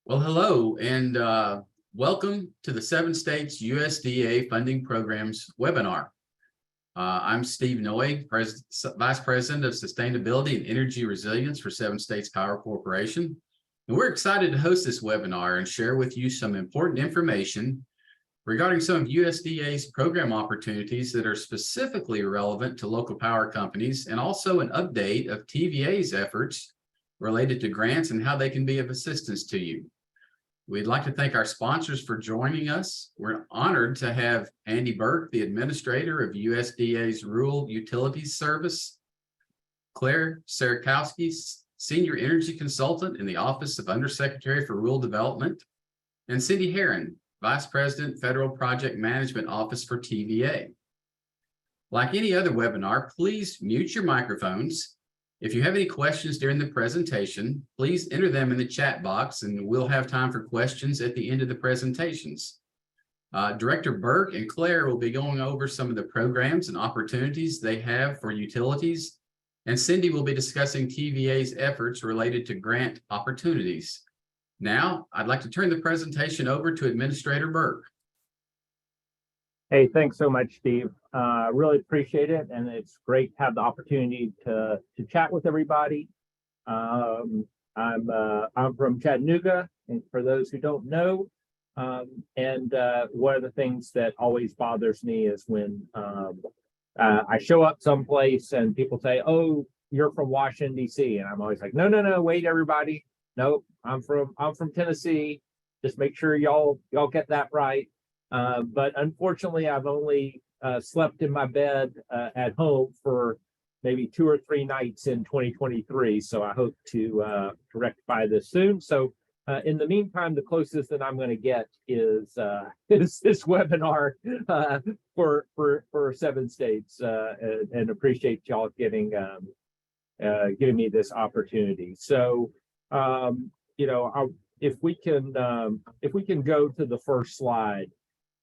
Well, hello, and welcome to the 7 States USDA Funding Programs webinar. I'm Steve Noy, Vice President of Sustainability and Energy Resilience for 7 States Power Corporation. And we're excited to host this webinar and share with you some important information regarding some of USDA's program opportunities that are specifically relevant to local power companies, and also an update of TVA's efforts related to grants and how they can be of assistance to you. We'd like to thank our sponsors for joining us. We're honored to have Andy Burke, the administrator of USDA's Rural Utilities Service, Claire Sarakowski, Senior Energy Consultant in the Office of Undersecretary for Rural Development, and Cindy Herron, Vice President, Federal Project Management Office for TVA. Like any other webinar, please mute your microphones. If you have any questions during the presentation, please enter them in the chat box and we'll have time for questions at the end of the presentations. Director Burke and Claire will be going over some of the programs and opportunities they have for utilities, and Cindy will be discussing TVA's efforts related to grant opportunities. Now, I'd like to turn the presentation over to Administrator Burke. Hey, thanks so much, Steve. Really appreciate it, and it's great to have the opportunity to chat with everybody. I'm from Chattanooga, and for those who don't know, and one of the things that always bothers me is when I show up someplace and people say, "Oh, you're from Washington D.C.," and I'm always like, "No, wait, everybody. Nope, I'm from Tennessee. Just make sure y'all get that right." But unfortunately, I've only slept in my bed at home for maybe 2 or 3 nights in 2023. So I hope to rectify this soon. So in the meantime, the closest that I'm going to get is this webinar for 7 states, and appreciate y'all giving me this opportunity. So if we can go to the first slide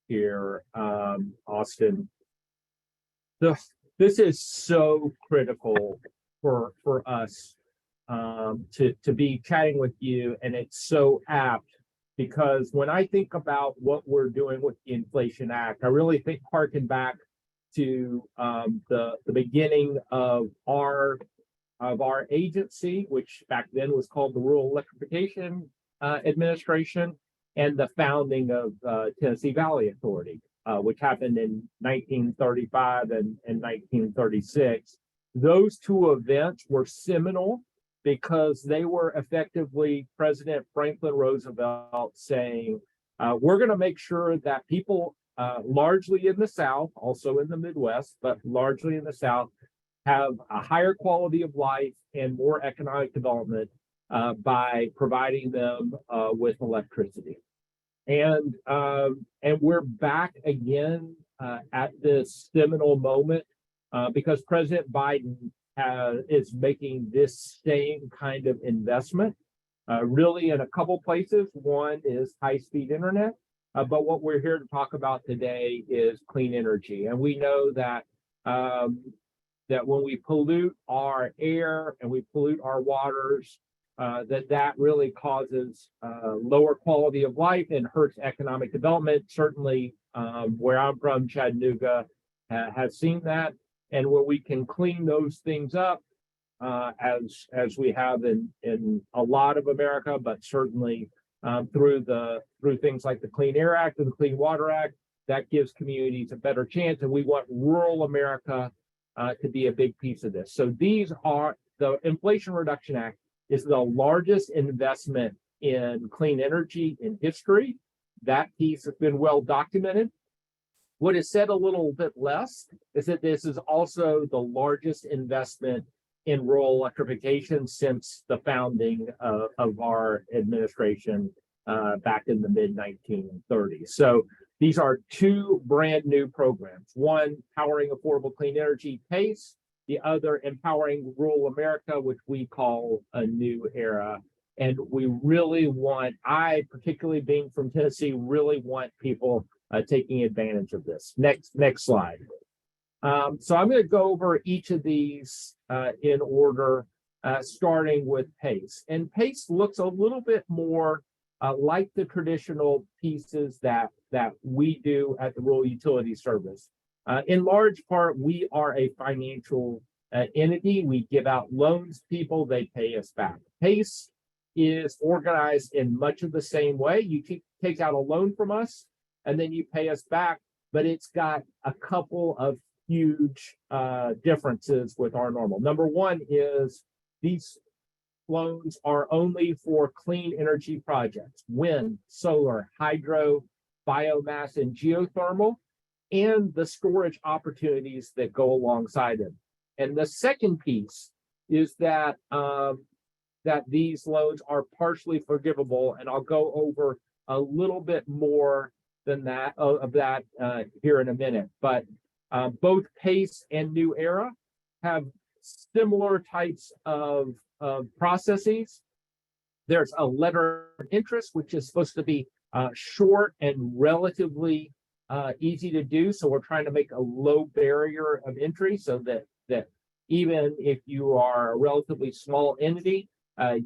here, Austin. This is so critical for us to be chatting with you, and it's so apt because when I think about what we're doing with the Inflation Act, I really harken back to the beginning of our agency, which back then was called the Rural Electrification Administration, and the founding of Tennessee Valley Authority, which happened in 1935 and 1936. Those 2 events were seminal because they were effectively President Franklin Roosevelt saying, we're going to make sure that people largely in the South, also in the Midwest, but largely in the South, have a higher quality of life and more economic development by providing them with electricity. And we're back again at this seminal moment because President Biden is making this same kind of investment really in a couple places. One is high-speed internet, but what we're here to talk about today is clean energy. And we know that that when we pollute our air and we pollute our waters, that really causes lower quality of life and hurts economic development. Certainly, where I'm from, Chattanooga, has seen that. And when we can clean those things up, as we have in a lot of America, but certainly through things like the Clean Air Act and the Clean Water Act, that gives communities a better chance. And we want rural America to be a big piece of this. So these are the Inflation Reduction Act is the largest investment in clean energy in history. That piece has been well documented. What is said a little bit less is that this is also the largest investment in rural electrification since the founding of our administration back in the mid-1930s. So these are 2 brand new programs. One, Powering Affordable Clean Energy, PACE. The other, Empowering Rural America, which we call A New Era. And we really want, I particularly being from Tennessee, really want people taking advantage of this. Next slide. So I'm going to go over each of these in order, starting with PACE. And PACE looks a little bit more like the traditional pieces that we do at the Rural Utility Service. In large part, we are a financial entity. We give out loans to people, they pay us back. PACE is organized in much of the same way. You take out a loan from us and then you pay us back, but it's got a couple of huge differences with our normal. Number one is these loans are only for clean energy projects: wind, solar, hydro, biomass, and geothermal, and the storage opportunities that go alongside it. And the second piece is that that these loans are partially forgivable, and I'll go over a little bit more than that here in a minute. But both PACE and New Era have similar types of processes. There's a letter of interest, which is supposed to be short and relatively easy to do. So we're trying to make a low barrier of entry so that even if you are a relatively small entity,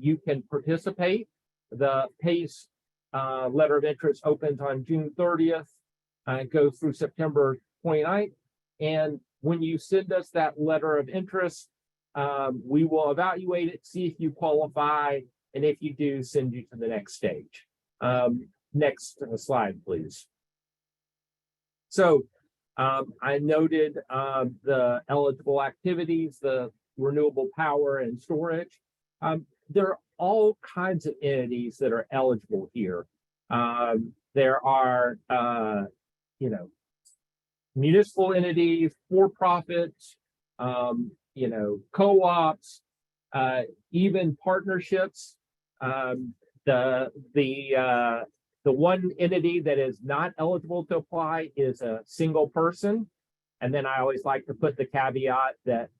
you can participate. The PACE letter of interest opens on June 30th, goes through September 29th. And when you send us that letter of interest, we will evaluate it, see if you qualify, and if you do, send you to the next stage. Next slide, please. So I noted the eligible activities, the renewable power and storage. There are all kinds of entities that are eligible here. There are, municipal entities, for-profits, co-ops, even partnerships. The one entity that is not eligible to apply is a single person. And then I always like to put the caveat that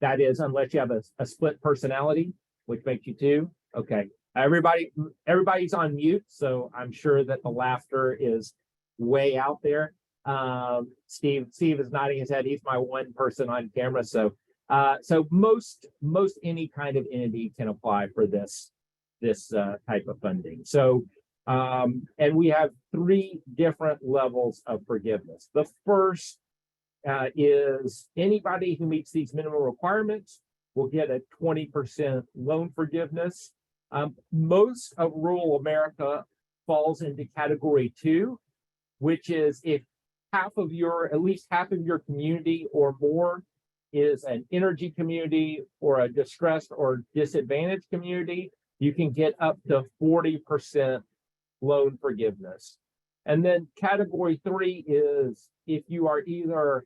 that is unless you have a split personality, which makes you two. Okay. Everybody's on mute, so I'm sure that the laughter is way out there. Steve is nodding his head. He's my one person on camera. So most any kind of entity can apply for this type of funding. So and we have three different levels of forgiveness. The first is anybody who meets these minimum requirements will get a 20% loan forgiveness. Most of rural America falls into category 2, which is if at least half of your community or more is an energy community or a distressed or disadvantaged community, you can get up to 40% loan forgiveness. And then category 3 is if you are either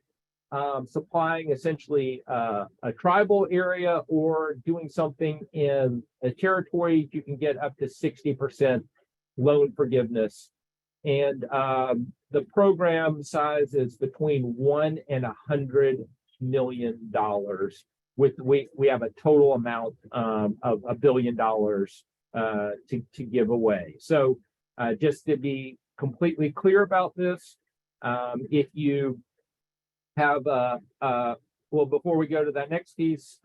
supplying essentially a tribal area or doing something in a territory, you can get up to 60% loan forgiveness. And the program size is between $1 and $100 million. We have a total amount of $1 billion to give away. So just to be completely clear about this, if you have well, before we go to that next piece,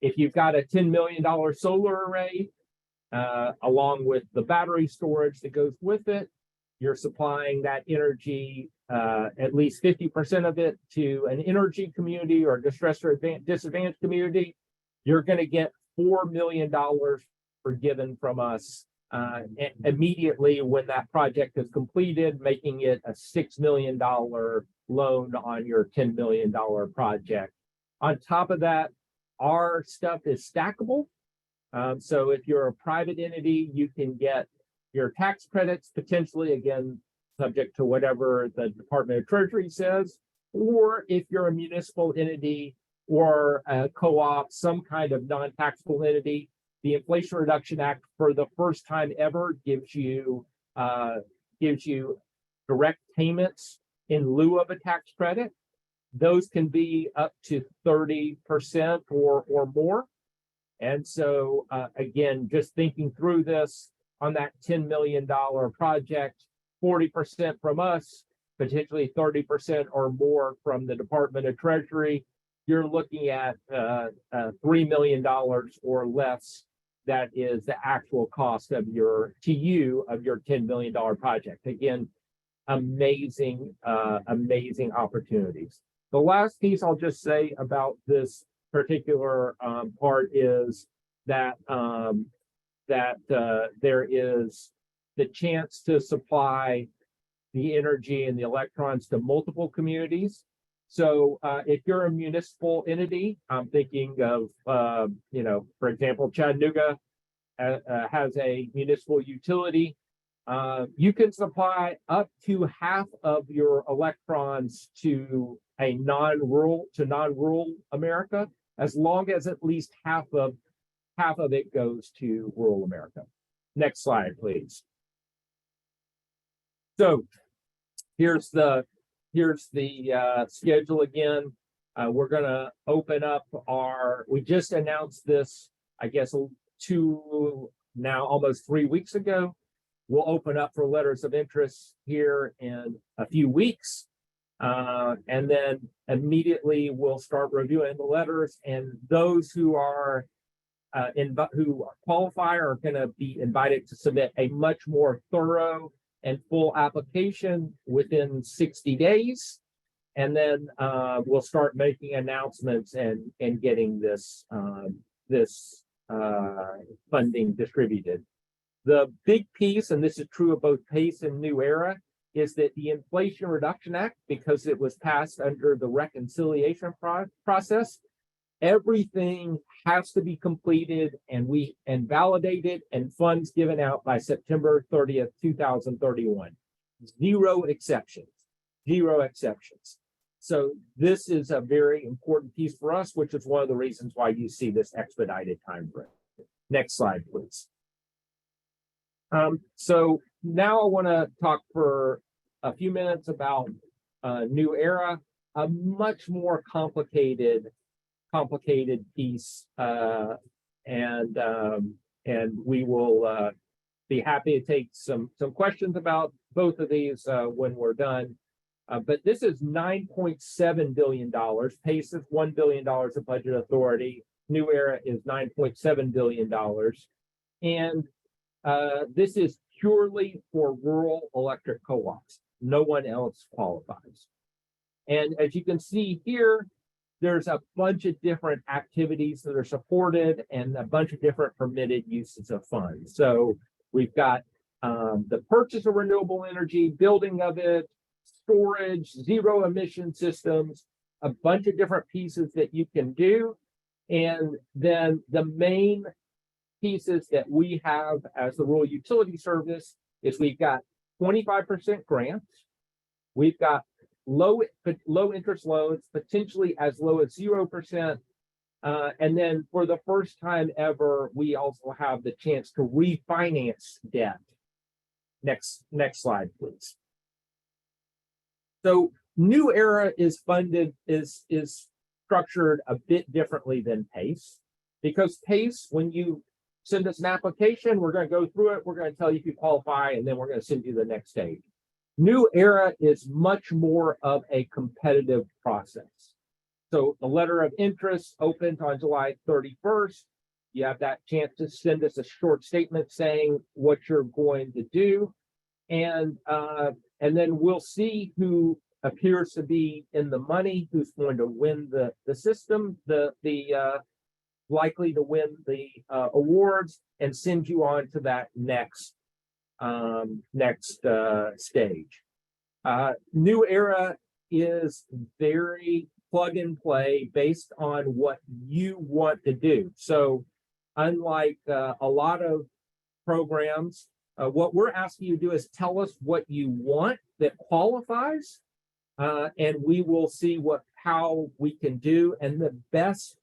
if you've got a $10 million solar array, along with the battery storage that goes with it, you're supplying that energy, at least 50% of it, to an energy community or distressed or disadvantaged community, you're going to get $4 million forgiven from us immediately when that project is completed, making it a $6 million loan on your $10 million project. On top of that, our stuff is stackable. So if you're a private entity, you can get your tax credits, potentially, again, subject to whatever the Department of Treasury says, or if you're a municipal entity or a co-op, some kind of non-taxable entity, the Inflation Reduction Act, for the first time ever, gives you direct payments in lieu of a tax credit. Those can be up to 30% or more. And so, again, just thinking through this, on that $10 million project, 40% from us, potentially 30% or more from the Department of Treasury, you're looking at $3 million or less that is the actual cost of your $10 million project. Again, amazing opportunities. The last piece I'll just say about this particular part is that there is the chance to supply the energy and the electrons to multiple communities. So if you're a municipal entity, I'm thinking of, for example, Chattanooga has a municipal utility. You can supply up to half of your electrons to a non-rural America, as long as at least half of it goes to rural America. Next slide, please. So here's the schedule again. We're going to open up we just announced this, I guess, almost 3 weeks ago. We'll open up for letters of interest here in a few weeks. And then immediately we'll start reviewing the letters, and those who qualify are going to be invited to submit a much more thorough and full application within 60 days. And then we'll start making announcements and getting this funding distributed. The big piece, and this is true of both PACE and New Era, is that the Inflation Reduction Act, because it was passed under the reconciliation process, everything has to be completed and validated and funds given out by September 30th, 2031. Zero exceptions. So this is a very important piece for us, which is one of the reasons why you see this expedited time frame. Next slide, please. So now I want to talk for a few minutes about New Era, a much more complicated piece, and we will be happy to take some questions about both of these when we're done. But this is $9.7 billion. PACE is $1 billion of budget authority. New Era is $9.7 billion. And this is purely for rural electric co-ops. No one else qualifies. And as you can see here, there's a bunch of different activities that are supported and a bunch of different permitted uses of funds. So we've got the purchase of renewable energy, building of it, storage, zero emission systems, a bunch of different pieces that you can do. And then the main pieces that we have as the rural utility service is we've got 25% grants. We've got low interest loans, potentially as low as 0%. And then for the first time ever, we also have the chance to refinance debt. Next slide, please. So New Era is funded, is structured a bit differently than PACE, because PACE, when you send us an application, we're going to go through it, we're going to tell you if you qualify, and then we're going to send you the next stage. New Era is much more of a competitive process. So the letter of interest opened on July 31st. You have that chance to send us a short statement saying what you're going to do. And then we'll see who appears to be in the money, who's going to win the system, likely to win the awards, and send you on to that next stage. New Era is very plug and play based on what you want to do. So unlike a lot of programs, what we're asking you to do is tell us what you want that qualifies, and we will see how we can do, and the best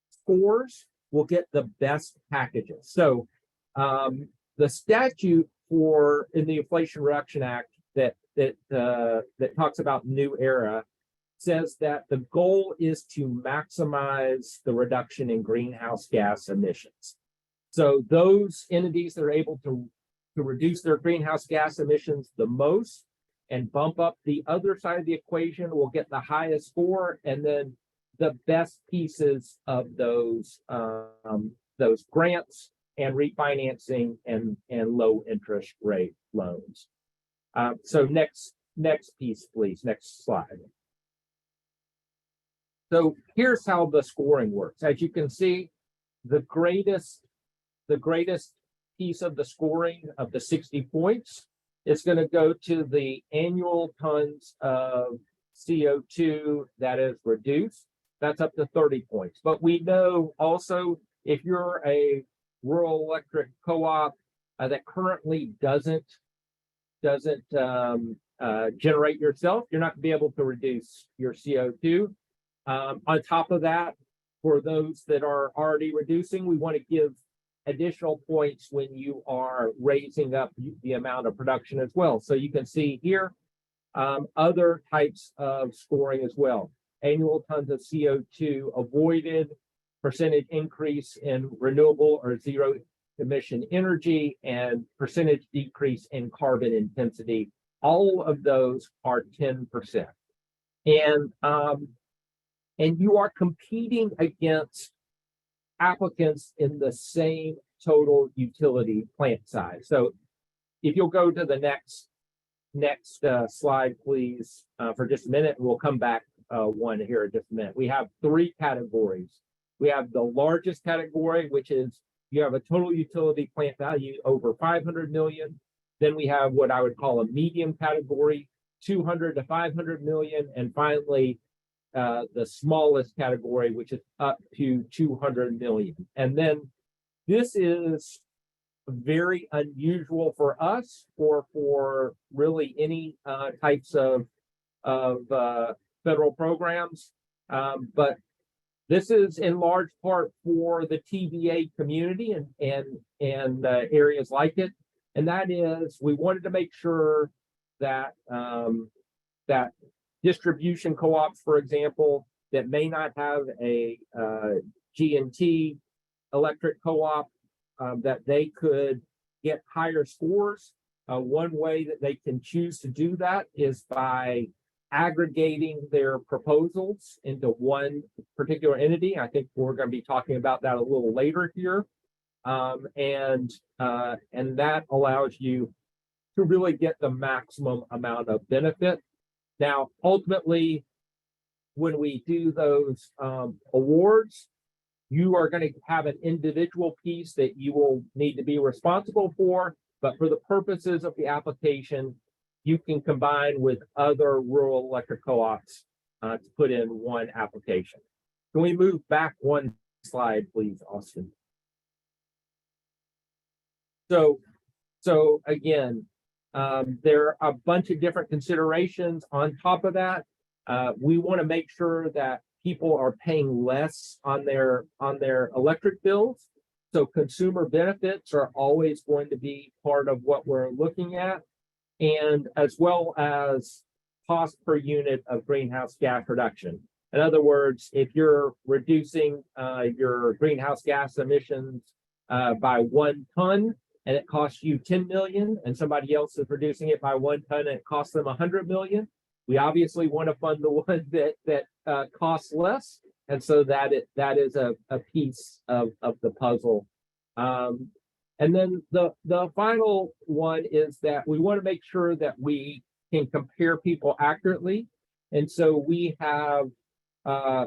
scores will get the best packages. So the statute in the Inflation Reduction Act that talks about New Era says that the goal is to maximize the reduction in greenhouse gas emissions. So those entities that are able to reduce their greenhouse gas emissions the most and bump up the other side of the equation will get the highest score, and then the best pieces of those grants and refinancing and low interest rate loans. So next piece, please. Next slide. So here's how the scoring works. As you can see, the greatest piece of the scoring of the 60 points is going to go to the annual tons of CO2 that is reduced. That's up to 30 points. But we know also if you're a rural electric co-op that currently doesn't generate yourself, you're not going to be able to reduce your CO2. On top of that, for those that are already reducing, we want to give additional points when you are raising up the amount of production as well. So you can see here other types of scoring as well. Annual tons of CO2 avoided, percentage increase in renewable or zero emission energy, and percentage decrease in carbon intensity. All of those are 10%. And you are competing against applicants in the same total utility plant size. So if you'll go to the next slide, please, for just a minute, and we'll come back one here in just a minute. We have three categories. We have the largest category, which is you have a total utility plant value over 500 million. Then we have what I would call a medium category, 200 to 500 million. And finally, the smallest category, which is up to 200 million. And then this is very unusual for us or for really any types of federal programs. But this is in large part for the TVA community and areas like it. And that is, we wanted to make sure that that distribution co-ops, for example, that may not have a G&T electric co-op, that they could get higher scores. One way that they can choose to do that is by aggregating their proposals into one particular entity. I think we're going to be talking about that a little later here. And that allows you to really get the maximum amount of benefit. Now, ultimately, when we do those awards, you are going to have an individual piece that you will need to be responsible for, but for the purposes of the application, you can combine with other rural electric co-ops to put in one application. Can we move back one slide, please, Austin? So again, there are a bunch of different considerations on top of that. We want to make sure that people are paying less on their electric bills. So consumer benefits are always going to be part of what we're looking at, and as well as cost per unit of greenhouse gas reduction. In other words, if you're reducing your greenhouse gas emissions by 1 ton, and it costs you 10 million, and somebody else is reducing it by 1 ton and it costs them 100 million, we obviously want to fund the one that costs less, and so that is a piece of the puzzle. And then the final one is that we want to make sure that we can compare people accurately, and so we have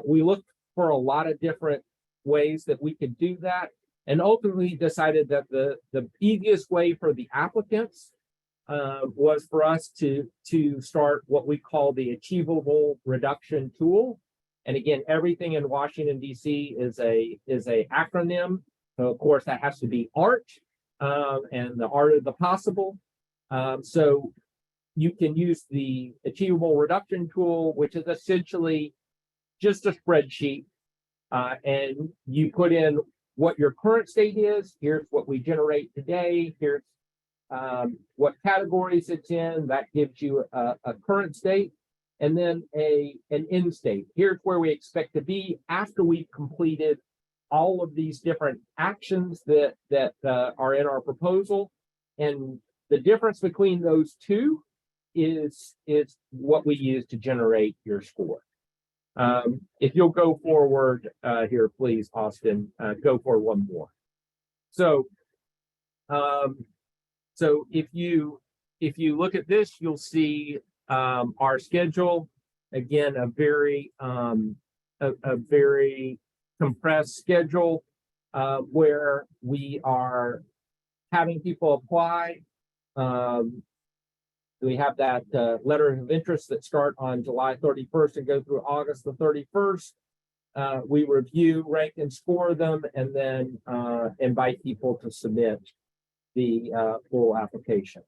we looked for a lot of different ways that we could do that, and ultimately decided that the easiest way for the applicants was for us to start what we call the Achievable Reduction Tool. And again, everything in Washington, D.C. is a acronym. So of course, that has to be ART, and the art of the possible. So you can use the Achievable Reduction Tool, which is essentially just a spreadsheet, and you put in what your current state is. Here's what we generate today. Here's what categories it's in. That gives you a current state, and then an end state. Here's where we expect to be after we've completed all of these different actions that are in our proposal. And the difference between those two is what we use to generate your score. If you'll go forward here, please, Austin, go for one more. So So if you look at this, you'll see our schedule. Again, a very compressed schedule where we are having people apply. We have that letter of interest that start on July 31st and go through August the 31st. We review, rank, and score them, and then invite people to submit the full application.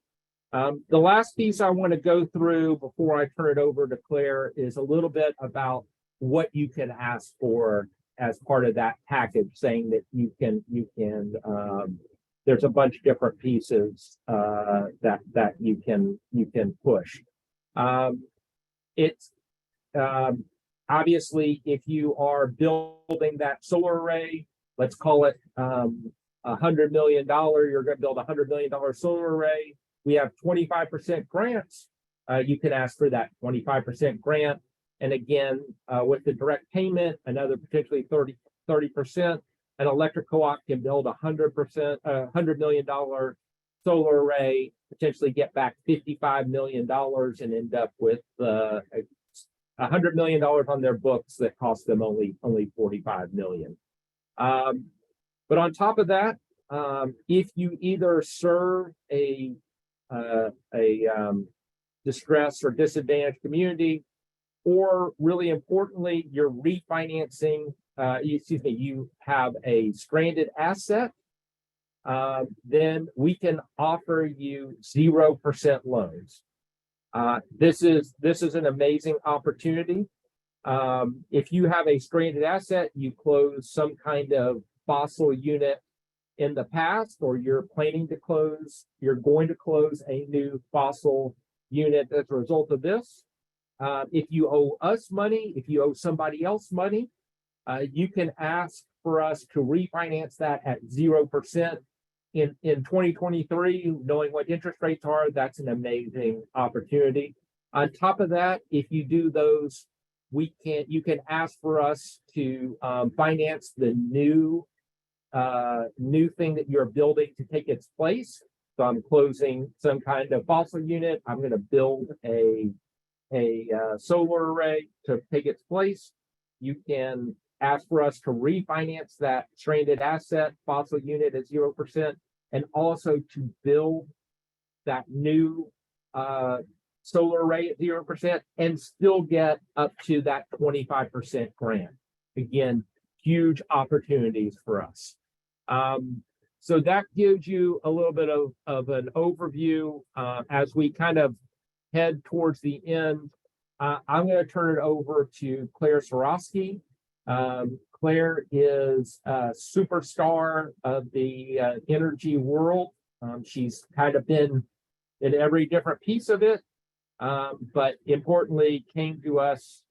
The last piece I want to go through before I turn it over to Claire is a little bit about what you can ask for as part of that package, saying that you can there's a bunch of different pieces that you can push. It's obviously, if you are building that solar array, let's call it $100 million, you're going to build a $100 million solar array. We have 25% grants. You can ask for that 25% grant. And again, with the direct payment, another potentially 30%. An electric co-op can build $100 million solar array, potentially get back $55 million and end up with $100 million on their books that cost them only $45 million. But on top of that, if you either serve a distressed or disadvantaged community, or really importantly, you're refinancing, you have a stranded asset, then we can offer you 0% loans. This is an amazing opportunity. If you have a stranded asset, you close some kind of fossil unit in the past, or you're going to close a new fossil unit as a result of this. If you owe us money, if you owe somebody else money, you can ask for us to refinance that at 0%. In 2023, knowing what interest rates are, that's an amazing opportunity. On top of that, if you do those, you can ask for us to finance the new thing that you're building to take its place. So I'm closing some kind of fossil unit. I'm going to build a solar array to take its place. You can ask for us to refinance that stranded asset fossil unit at 0%, and also to build that new solar array at 0% and still get up to that 25% grant. Again, huge opportunities for us. So that gives you a little bit of an overview as we kind of head towards the end. I'm going to turn it over to Claire Sorosky. Claire is a superstar of the energy world. She's kind of been in every different piece of it, but importantly came to us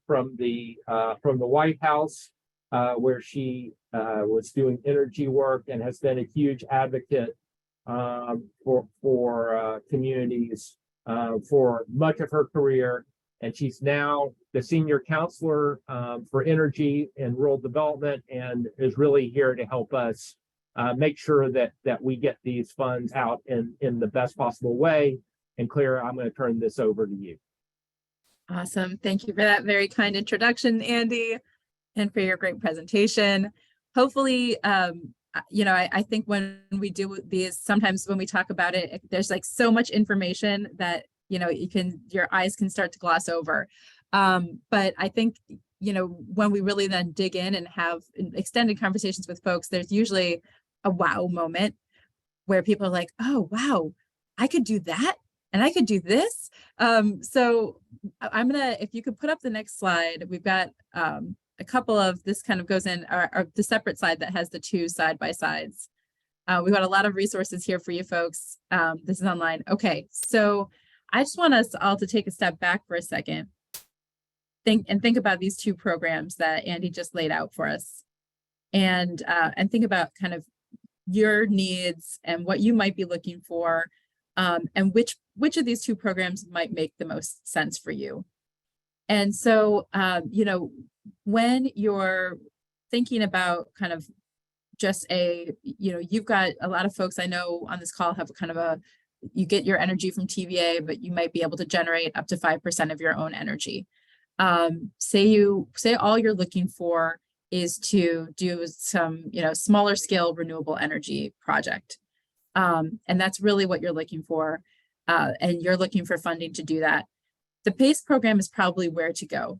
from the White House, where she was doing energy work and has been a huge advocate for communities for much of her career. And she's now the senior counselor for energy and rural development, and is really here to help us make sure that we get these funds out in the best possible way. And Claire, I'm going to turn this over to you. Awesome. Thank you for that very kind introduction, Andy, and for your great presentation. Hopefully, I think when we do these, sometimes when we talk about it, there's like so much information that your eyes can start to gloss over. But I think, when we really then dig in and have extended conversations with folks, there's usually a wow moment where people are like, oh, wow, I could do that. And I could do this. So I'm if you could put up the next slide, we've got a couple of, this kind of goes in or the separate slide that has the two side by sides. We've got a lot of resources here for you folks. This is online. Okay, so I just want us all to take a step back for a second. Think about these two programs that Andy just laid out for us, and think about kind of your needs and what you might be looking for, and which of these two programs might make the most sense for you. And so, when you're thinking about kind of just you've got a lot of folks I know on this call have kind of you get your energy from TVA, but you might be able to generate up to 5% of your own energy. Say all you're looking for is to do some, smaller scale renewable energy project. And that's really what you're looking for. And you're looking for funding to do that. The PACE program is probably where to go.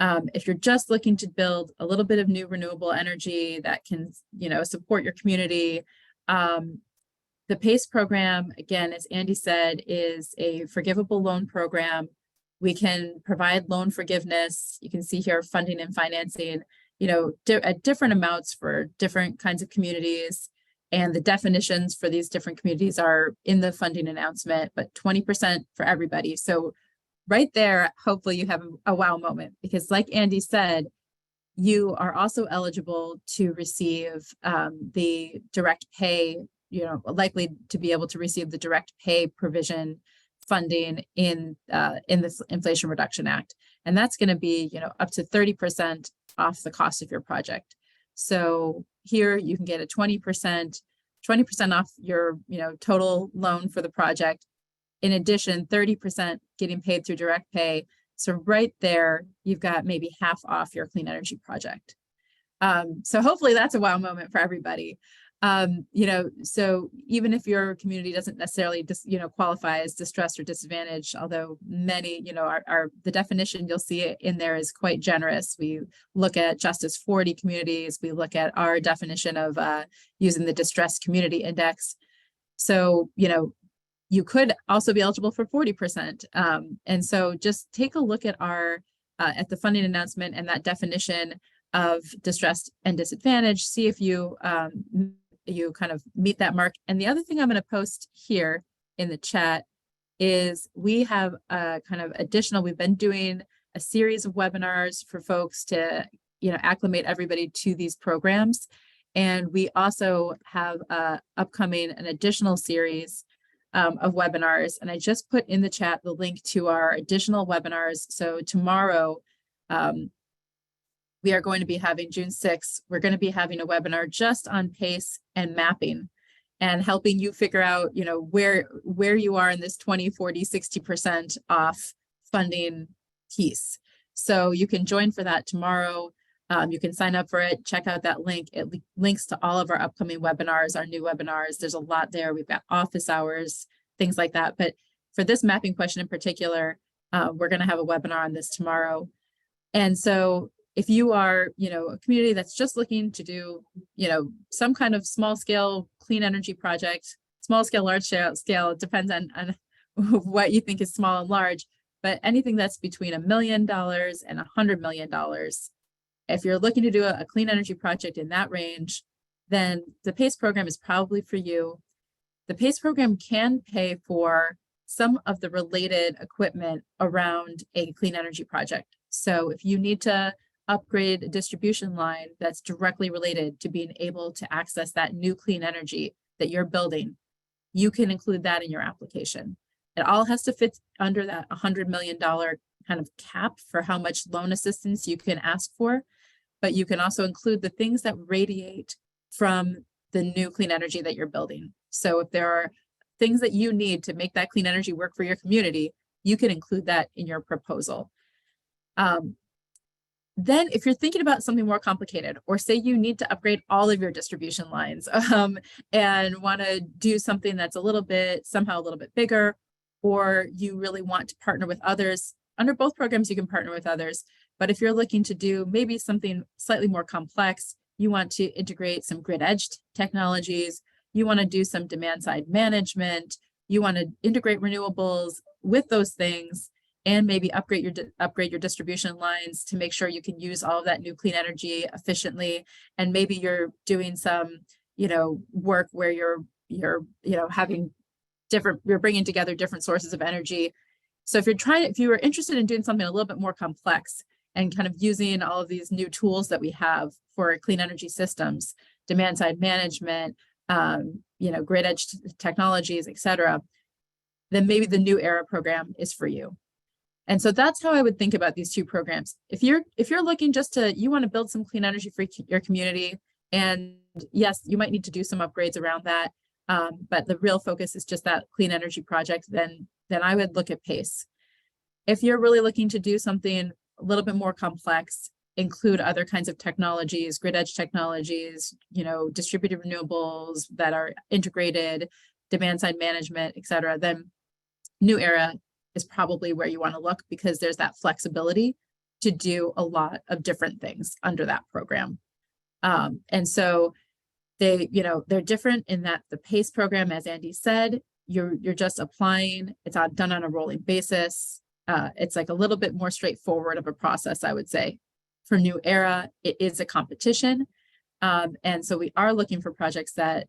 If you're just looking to build a little bit of new renewable energy that can, support your community, the PACE program, again, as Andy said, is a forgivable loan program. We can provide loan forgiveness. You can see here funding and financing, at different amounts for different kinds of communities. And the definitions for these different communities are in the funding announcement, but 20% for everybody. So right there, hopefully you have a wow moment, because like Andy said, you are also eligible to receive the direct pay, likely to be able to receive the direct pay provision funding in this Inflation Reduction Act. And that's going to be, up to 30% off the cost of your project. So here you can get a 20% off your, total loan for the project. In addition, 30% getting paid through direct pay. So right there, you've got maybe half off your clean energy project. So hopefully that's a wow moment for everybody. So even if your community doesn't necessarily qualify as distressed or disadvantaged, although many, the definition you'll see it in there is quite generous. We look at Justice 40 communities. We look at our definition of using the Distressed Community Index. So, you could also be eligible for 40%. And so just take a look at at the funding announcement and that definition of distressed and disadvantaged, see if you kind of meet that mark. And the other thing I'm going to post here in the chat is we have we've been doing a series of webinars for folks to, acclimate everybody to these programs. And we also have upcoming an additional series of webinars. And I just put in the chat the link to our additional webinars. So tomorrow, we are going to be having June 6th. We're going to be having a webinar just on PACE and mapping and helping you figure out, where you are in this 20, 40, 60% off funding piece. So you can join for that tomorrow. You can sign up for it, check out that link. It links to all of our upcoming webinars, our new webinars. There's a lot there. We've got office hours, things like that. But for this mapping question in particular, we're going to have a webinar on this tomorrow. And so if you are, a community that's just looking to do, some kind of small scale clean energy project, small scale, large scale, it depends on what you think is small and large, but anything that's between $1 million and $100 million. If you're looking to do a clean energy project in that range, then the PACE program is probably for you. The PACE program can pay for some of the related equipment around a clean energy project. So if you need to upgrade a distribution line that's directly related to being able to access that new clean energy that you're building, you can include that in your application. It all has to fit under that $100 million kind of cap for how much loan assistance you can ask for. But you can also include the things that radiate from the new clean energy that you're building. So if there are things that you need to make that clean energy work for your community, you can include that in your proposal. Then if you're thinking about something more complicated, or say you need to upgrade all of your distribution lines and want to do something that's somehow a little bit bigger, or you really want to partner with others, under both programs, you can partner with others. But if you're looking to do maybe something slightly more complex, you want to integrate some grid edge technologies, you want to do some demand side management, you want to integrate renewables with those things, and maybe upgrade your distribution lines to make sure you can use all of that new clean energy efficiently. And maybe you're doing some, work where you're bringing together different sources of energy. So if you were interested in doing something a little bit more complex and kind of using all of these new tools that we have for clean energy systems, demand side management, grid edge technologies, et cetera, then maybe the New Era program is for you. And so that's how I would think about these two programs. If you're looking you want to build some clean energy for your community, and yes, you might need to do some upgrades around that. But the real focus is just that clean energy project, then I would look at PACE. If you're really looking to do something a little bit more complex, include other kinds of technologies, grid edge technologies, distributed renewables that are integrated, demand side management, et cetera, then New Era is probably where you want to look, because there's that flexibility to do a lot of different things under that program. And so they're different in that the PACE program, as Andy said, you're just applying, it's done on a rolling basis. It's like a little bit more straightforward of a process, I would say. For New Era, it is a competition. And so we are looking for projects that,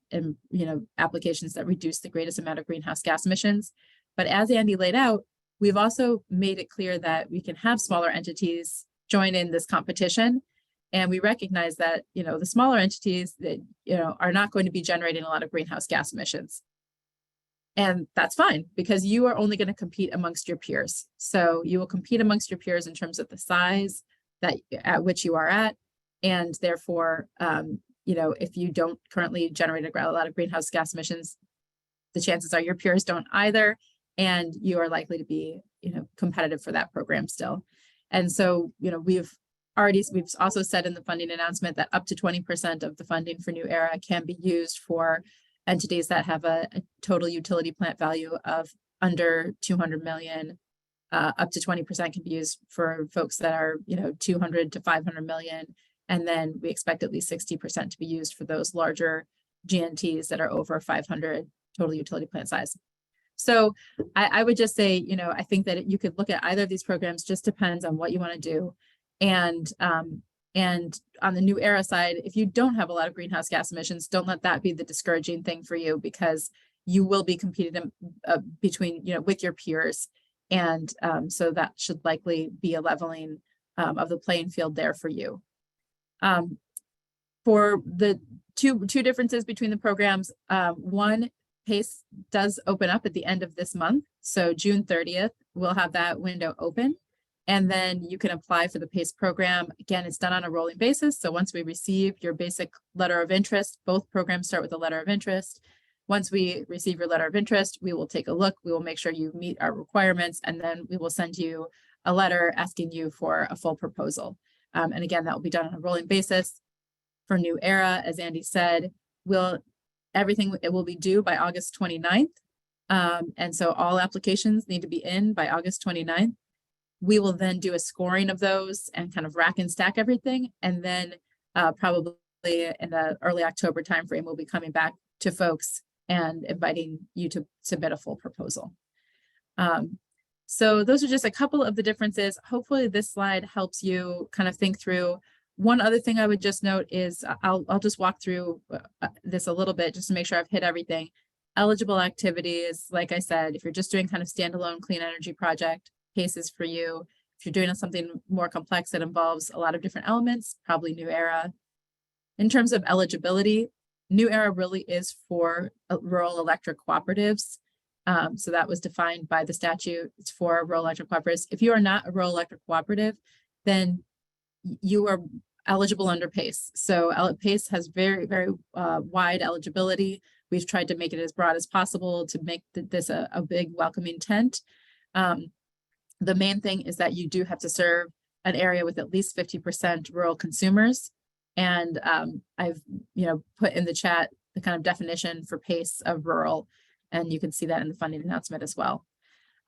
applications that reduce the greatest amount of greenhouse gas emissions. But as Andy laid out, we've also made it clear that we can have smaller entities join in this competition. And we recognize that, the smaller entities that, are not going to be generating a lot of greenhouse gas emissions. And that's fine, because you are only going to compete amongst your peers. So you will compete amongst your peers in terms of the size at which you are at. And therefore, if you don't currently generate a lot of greenhouse gas emissions, the chances are your peers don't either. And you are likely to be, competitive for that program still. And so, we've also said in the funding announcement that up to 20% of the funding for New Era can be used for entities that have a total utility plant value of under 200 million. Up to 20% can be used for folks that are, 200 to 500 million. And then we expect at least 60% to be used for those larger GNTs that are over 500 total utility plant size. So I would just say, I think that you could look at either of these programs, just depends on what you want to do. And on the New Era side, if you don't have a lot of greenhouse gas emissions, don't let that be the discouraging thing for you, because you will be competing between, with your peers. And so that should likely be a leveling of the playing field there for you. For the two differences between the programs, one, PACE does open up at the end of this month. So June 30th, we'll have that window open. And then you can apply for the PACE program. Again, it's done on a rolling basis. So once we receive your basic letter of interest, both programs start with a letter of interest. Once we receive your letter of interest, we will take a look. We will make sure you meet our requirements, and then we will send you a letter asking you for a full proposal. And again, that will be done on a rolling basis. For New Era, as Andy said, it will be due by August 29th. And so all applications need to be in by August 29th. We will then do a scoring of those and kind of rack and stack everything. And then probably in the early October timeframe, we'll be coming back to folks and inviting you to submit a full proposal. So those are just a couple of the differences. Hopefully this slide helps you kind of think through. One other thing I would just note is I'll just walk through this a little bit just to make sure I've hit everything. Eligible activities, like I said, if you're just doing kind of standalone clean energy project, PACE is for you. If you're doing something more complex that involves a lot of different elements, probably New Era. In terms of eligibility, New Era really is for rural electric cooperatives. So that was defined by the statute. It's for rural electric cooperatives. If you are not a rural electric cooperative, then you are eligible under PACE. So PACE has very, very wide eligibility. We've tried to make it as broad as possible to make this a big welcoming tent. The main thing is that you do have to serve an area with at least 50% rural consumers. And I've put in the chat the kind of definition for PACE of rural, and you can see that in the funding announcement as well.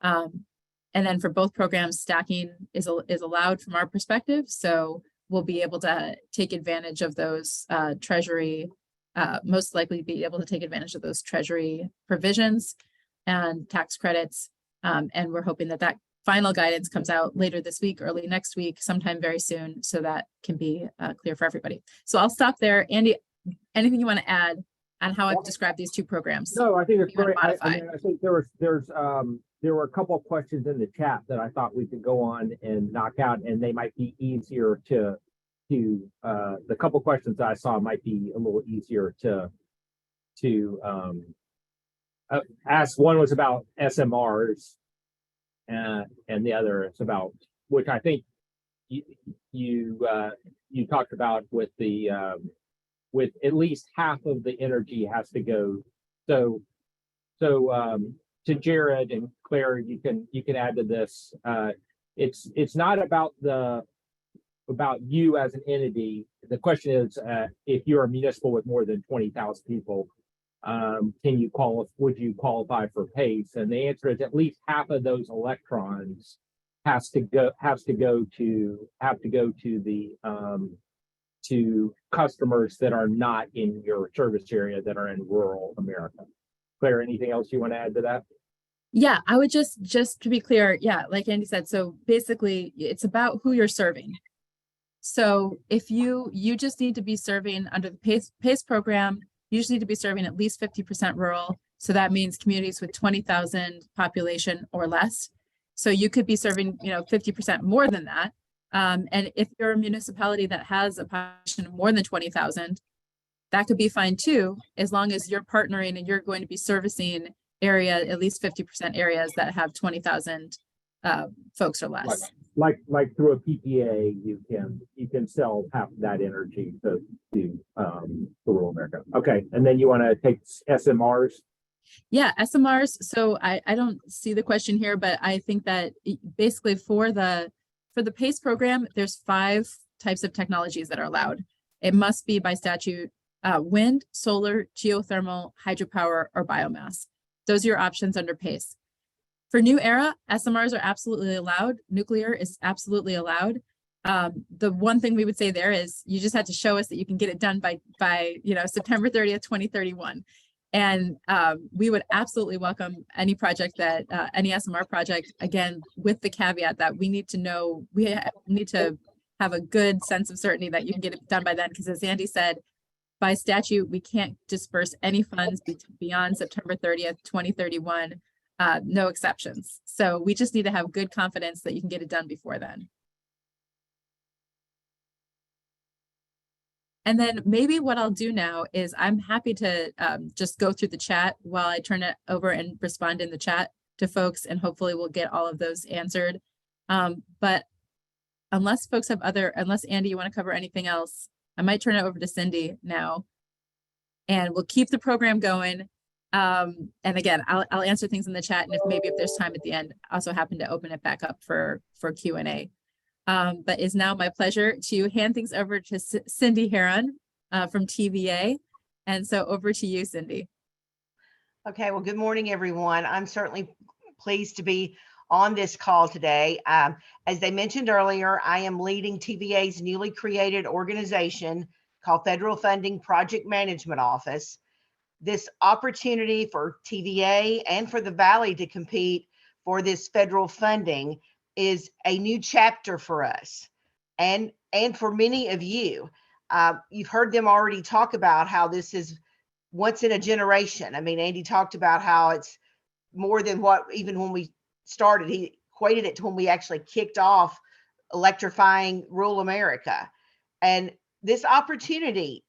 And then for both programs, stacking is allowed from our perspective. So we'll be able to take advantage of those Treasury, most likely be able to take advantage of those Treasury provisions and tax credits. And we're hoping that final guidance comes out later this week, early next week, sometime very soon, so that can be clear for everybody. So I'll stop there. Andy, anything you want to add on how I've described these two programs? No, I think it's great. I think there were a couple of questions in the chat that I thought we could go on and knock out, and they might be easier to the couple of questions that I saw might be a little easier to ask. One was about SMRs, and the other is about, which I think you talked about with the with at least half of the energy has to go. So to Jared and Claire, you can add to this. It's not about you as an entity. The question is, if you're a municipal with more than 20,000 people, would you qualify for PACE? And the answer is at least half of those electrons have to go to the to customers that are not in your service area, that are in rural America. Claire, anything else you want to add to that? Yeah, I would just to be clear, yeah, like Andy said, so basically it's about who you're serving. So if you just need to be serving under the PACE program, you just need to be serving at least 50% rural. So that means communities with 20,000 population or less. So you could be serving, 50% more than that. And if you're a municipality that has a population of more than 20,000, that could be fine too, as long as you're partnering and you're going to be servicing at least 50% areas that have 20,000 folks or less. Like through a PPA, you can sell half of that energy to rural America. Okay, and then you want to take SMRs? Yeah, SMRs. So I don't see the question here, but I think that basically for the PACE program, there's 5 types of technologies that are allowed. It must be by statute wind, solar, geothermal, hydropower, or biomass. Those are your options under PACE. For New Era, SMRs are absolutely allowed. Nuclear is absolutely allowed. The one thing we would say there is you just had to show us that you can get it done by September 30th, 2031. And we would absolutely welcome any project that any SMR project, again, with the caveat that we need to have a good sense of certainty that you can get it done by then. Because as Andy said, by statute, we can't disperse any funds beyond September 30th, 2031, no exceptions. So we just need to have good confidence that you can get it done before then. And then maybe what I'll do now is I'm happy to just go through the chat while I turn it over and respond in the chat to folks, and hopefully we'll get all of those answered. But unless folks have unless Andy, you want to cover anything else, I might turn it over to Cindy now, and we'll keep the program going. And again, I'll answer things in the chat, and if there's time at the end, also happen to open it back up for Q&A. But it's now my pleasure to hand things over to Cindy Heron from TVA. And so over to you, Cindy. Okay, well, good morning, everyone. I'm certainly pleased to be on this call today. As they mentioned earlier, I am leading TVA's newly created organization called Federal Funding Project Management Office. This opportunity for TVA and for the Valley to compete for this federal funding is a new chapter for us and for many of you. You've heard them already talk about how this is once in a generation. I mean, Andy talked about how it's more than what, even when we started, he equated it to when we actually kicked off electrifying rural America. And this opportunity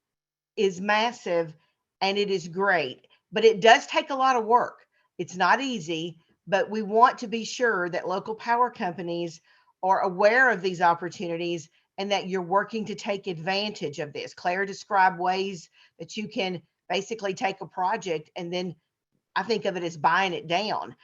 is massive and it is great, but it does take a lot of work. It's not easy, but we want to be sure that local power companies are aware of these opportunities and that you're working to take advantage of this. Claire described ways that you can basically take a project and then I think of it as buying it down.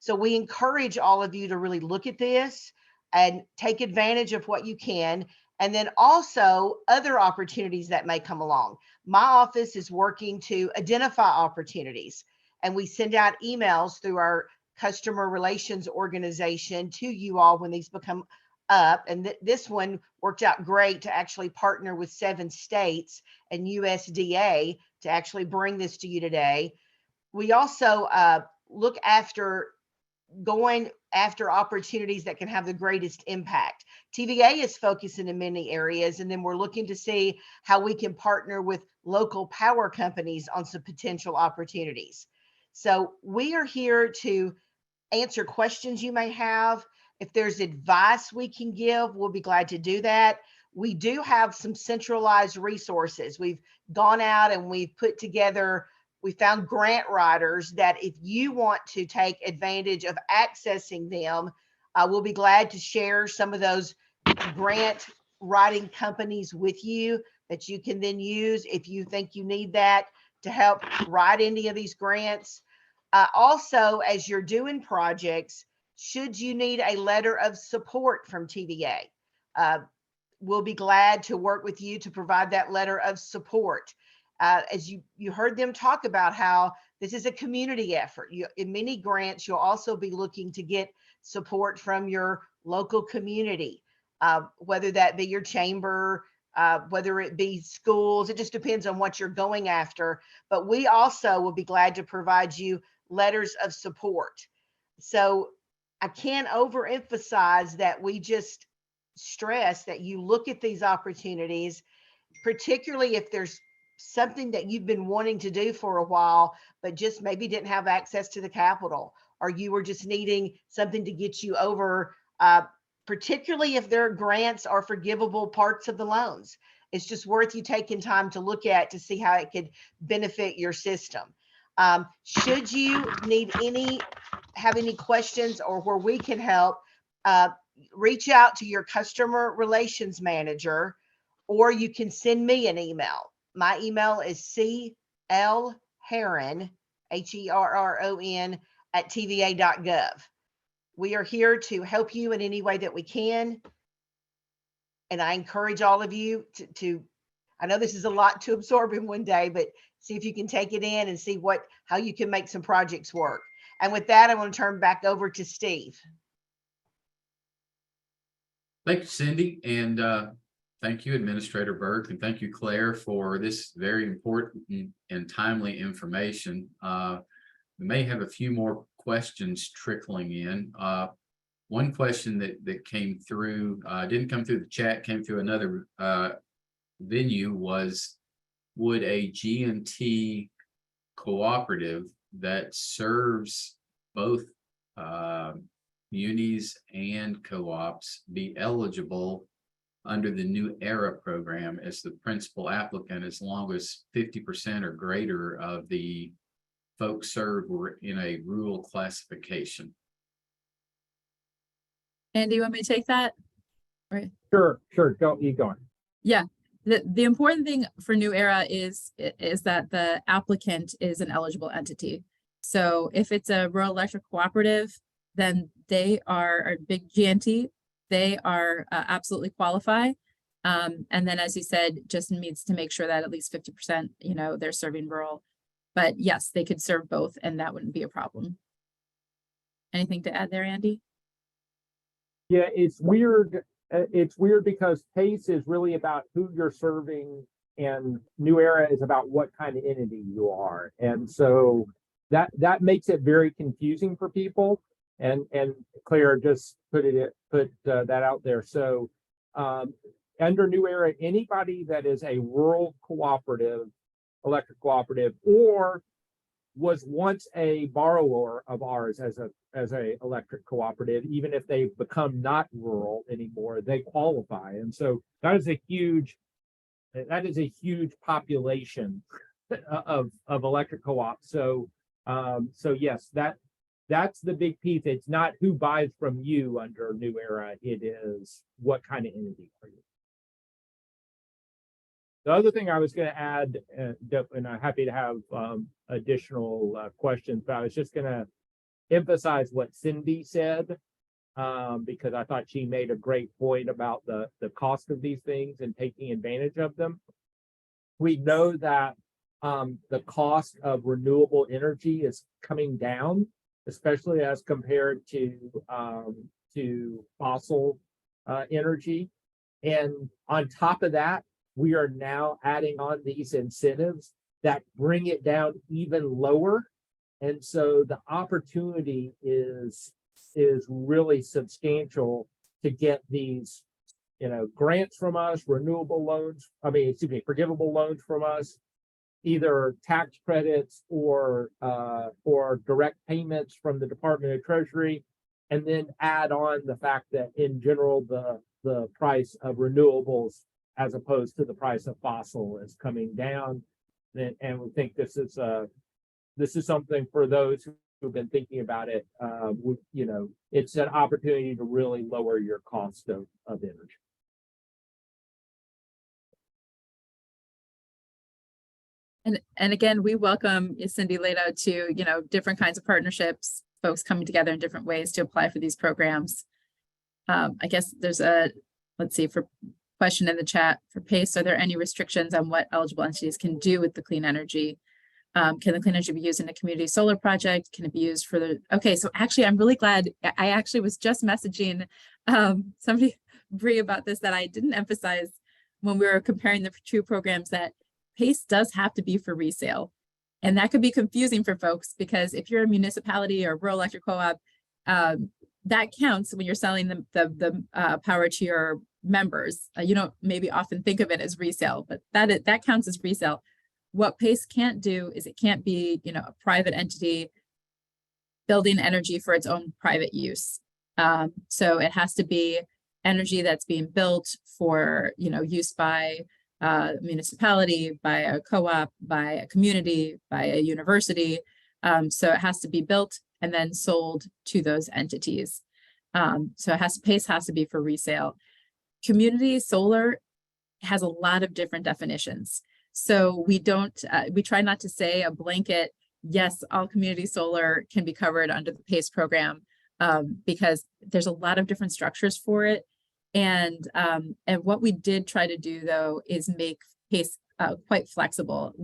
So we encourage all of you to really look at this and take advantage of what you can. And then also other opportunities that may come along. My office is working to identify opportunities, and we send out emails through our customer relations organization to you all when these become up. And this one worked out great to actually partner with 7 states and USDA to actually bring this to you today. We also look after going after opportunities that can have the greatest impact. TVA is focusing in many areas, and then we're looking to see how we can partner with local power companies on some potential opportunities. So we are here to answer questions you may have. If there's advice we can give, we'll be glad to do that. We do have some centralized resources. We've gone out and we've put together, we found grant writers that if you want to take advantage of accessing them, we'll be glad to share some of those grant writing companies with you that you can then use if you think you need that to help write any of these grants. Also, as you're doing projects, should you need a letter of support from TVA, we'll be glad to work with you to provide that letter of support. As you heard them talk about how this is a community effort. In many grants, you'll also be looking to get support from your local community, whether that be your chamber, whether it be schools. It just depends on what you're going after. But we also will be glad to provide you letters of support. So I can't overemphasize that we just stress that you look at these opportunities, particularly if there's something that you've been wanting to do for a while, but just maybe didn't have access to the capital, or you were just needing something to get you over, particularly if there are grants or forgivable parts of the loans. It's just worth you taking time to look at to see how it could benefit your system. Should you have any questions or where we can help, reach out to your customer relations manager, or you can send me an email. My email is clherron, HERRON, @tva.gov. We are here to help you in any way that we can. And I encourage all of you to I know this is a lot to absorb in one day, but see if you can take it in and see how you can make some projects work. And with that, I want to turn back over to Steve. Thank you, Cindy, and thank you, Administrator Burke, and thank you, Claire, for this very important and timely information. We may have a few more questions trickling in. One question that came through, didn't come through the chat, came through another venue, was, would a G&T cooperative that serves both munis and co-ops be eligible under the New Era program as the principal applicant, as long as 50% or greater of the folks served were in a rural classification? Andy, you want me to take that? Right. Sure. Keep going. Yeah. The important thing for New Era is that the applicant is an eligible entity. So if it's a rural electric cooperative, then they are a big GNT. They are absolutely qualify. And then, as you said, just needs to make sure that at least 50%, they're serving rural. But yes, they could serve both, and that wouldn't be a problem. Anything to add there, Andy? Yeah, it's weird. It's weird because PACE is really about who you're serving, and New Era is about what kind of entity you are. And so that makes it very confusing for people. And Claire just put that out there. So under New Era, anybody that is a rural cooperative, electric cooperative, or was once a borrower of ours as a electric cooperative, even if they've become not rural anymore, they qualify. And so that is a huge population of electric co-ops. So yes, that's the big piece. It's not who buys from you under New Era. It is what kind of entity are you. The other thing I was going to add, and I'm happy to have additional questions, but I was just going to emphasize what Cindy said, because I thought she made a great point about the cost of these things and taking advantage of them. We know that the cost of renewable energy is coming down, especially as compared to fossil energy. And on top of that, we are now adding on these incentives that bring it down even lower. And so the opportunity is really substantial to get these, grants from us, forgivable loans from us, either tax credits or direct payments from the Department of Treasury, and then add on the fact that in general, the price of renewables as opposed to the price of fossil is coming down. And we think this is something for those who've been thinking about it. It's an opportunity to really lower your cost of energy. And again, we welcome, as Cindy laid out, to, different kinds of partnerships, folks coming together in different ways to apply for these programs. I guess there's let's see, for question in the chat for PACE, are there any restrictions on what eligible entities can do with the clean energy? Can the clean energy be used in a community solar project? Can it be used for okay, so actually, I'm really glad. I actually was just messaging somebody, Bree, about this, that I didn't emphasize when we were comparing the two programs, that PACE does have to be for resale. And that could be confusing for folks, because if you're a municipality or rural electric co-op, that counts when you're selling the power to your members. You don't maybe often think of it as resale, but that counts as resale. What PACE can't do is it can't be, a private entity building energy for its own private use. So it has to be energy that's being built for, use by a municipality, by a co-op, by a community, by a university. So it has to be built and then sold to those entities. So PACE has to be for resale. Community solar has a lot of different definitions. So we try not to say a blanket, yes, all community solar can be covered under the PACE program, because there's a lot of different structures for it. And what we did try to do, though, is make PACE quite flexible.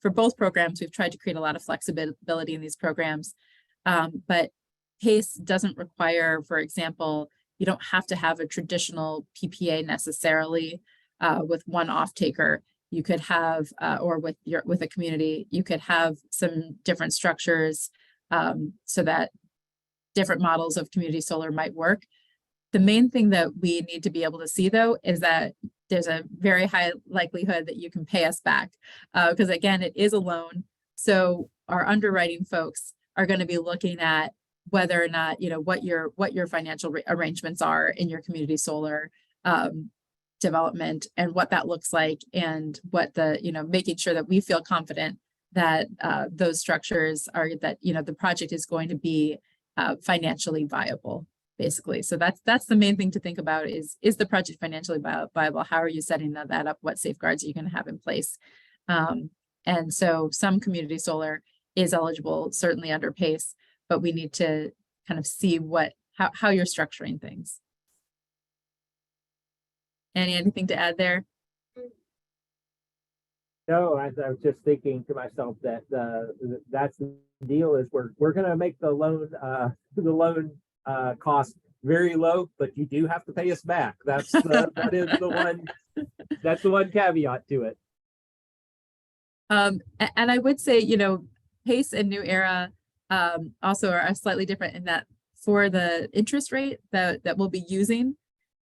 For both programs, we've tried to create a lot of flexibility in these programs, but PACE doesn't require, for example, you don't have to have a traditional PPA necessarily with one off-taker. You could have, or with a community, you could have some different structures so that different models of community solar might work. The main thing that we need to be able to see, though, is that there's a very high likelihood that you can pay us back, because again, it is a loan. So our underwriting folks are going to be looking at whether or not, what your financial arrangements are in your community solar development, and what that looks like, and what making sure that we feel confident that those structures are, that, the project is going to be financially viable, basically. So that's the main thing to think about is the project financially viable? How are you setting that up? What safeguards are you going to have in place? And so some community solar is eligible, certainly under PACE, but we need to kind of see how you're structuring things. Annie, anything to add there? No, I was just thinking to myself that that's the deal, is we're going to make the loan cost very low, but you do have to pay us back. That's the one caveat to it. And I would say, PACE and New Era also are slightly different in that for the interest rate that we'll be using.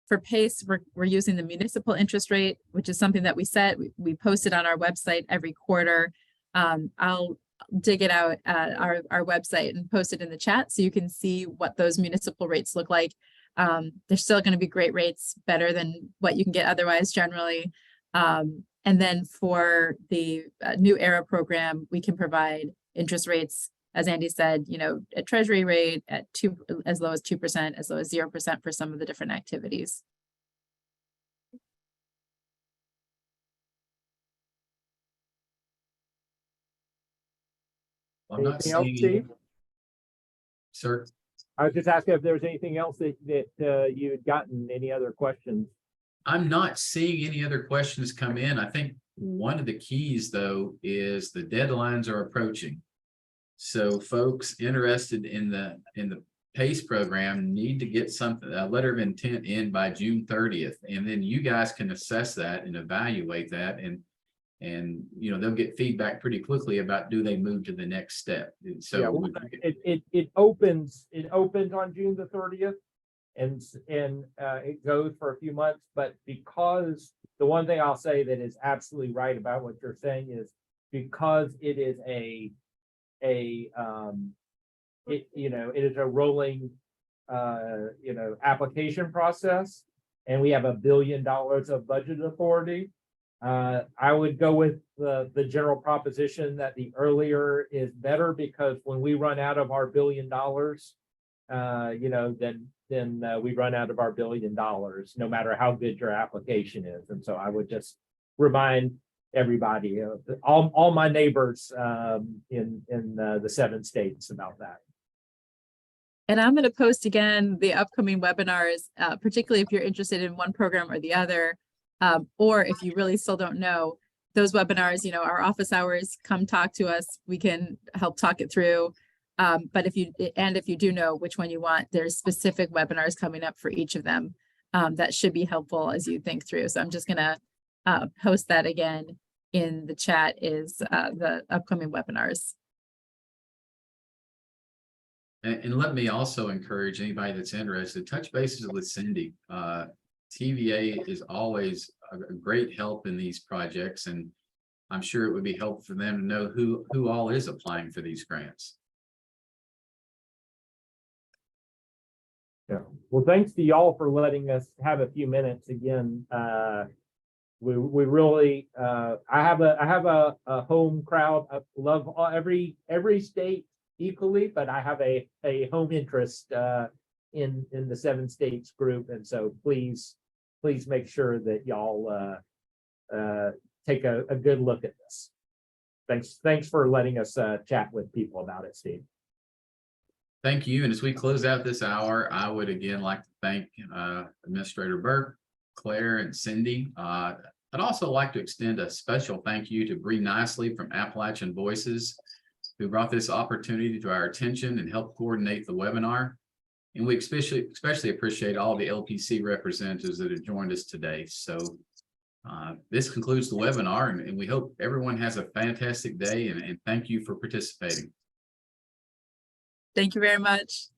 For PACE, we're using the municipal interest rate, which is something that we posted on our website every quarter. I'll dig it out at our website and post it in the chat so you can see what those municipal rates look like. They're still going to be great rates, better than what you can get otherwise generally. And then for the New Era program, we can provide interest rates, as Andy said, a treasury rate at as low as 2%, as low as 0% for some of the different activities. I'm not Anything else, seeing, Steve? sir. I was just asking if there was anything else that you had gotten, any other questions. I'm not seeing any other questions come in. I think one of the keys, though, is the deadlines are approaching. So folks interested in the PACE program need to get a letter of intent in by June 30th. And then you guys can assess that and evaluate that. And they'll get feedback pretty quickly about, do they move to the next step? And so yeah, it opens on June the 30th. And it goes for a few months, but because the one thing I'll say that is absolutely right about what you're saying is, because it is it is a rolling application process, and we have $1 billion of budget authority. I would go with the general proposition that the earlier is better, because when we run out of our $1 billion, then we run out of our $1 billion, no matter how good your application is. And so I would just remind everybody, all my neighbors in the 7 states about that. And I'm going to post again the upcoming webinars, particularly if you're interested in one program or the other, or if you really still don't know those webinars, our office hours, come talk to us. We can help talk it through. But if you do know which one you want, there's specific webinars coming up for each of them that should be helpful as you think through. So I'm just going to post that again in the chat, is the upcoming webinars. And let me also encourage anybody that's interested, touch bases with Cindy. TVA is always a great help in these projects, and I'm sure it would be helpful for them to know who all is applying for these grants. Yeah. Well, thanks to y'all for letting us have a few minutes again. We really I have a home crowd. I love every state equally, but I have a home interest in the 7 states group, and so please make sure that y'all take a good look at this. Thanks for letting us chat with people about it, Steve. Thank you. And as we close out this hour, I would again like to thank Administrator Burke, Claire, and Cindy. I'd also like to extend a special thank you to Bree Nicely from Appalachian Voices, who brought this opportunity to our attention and helped coordinate the webinar. And we especially appreciate all the LPC representatives that have joined us today. So this concludes the webinar, and we hope everyone has a fantastic day, and thank you for participating. Thank you very much.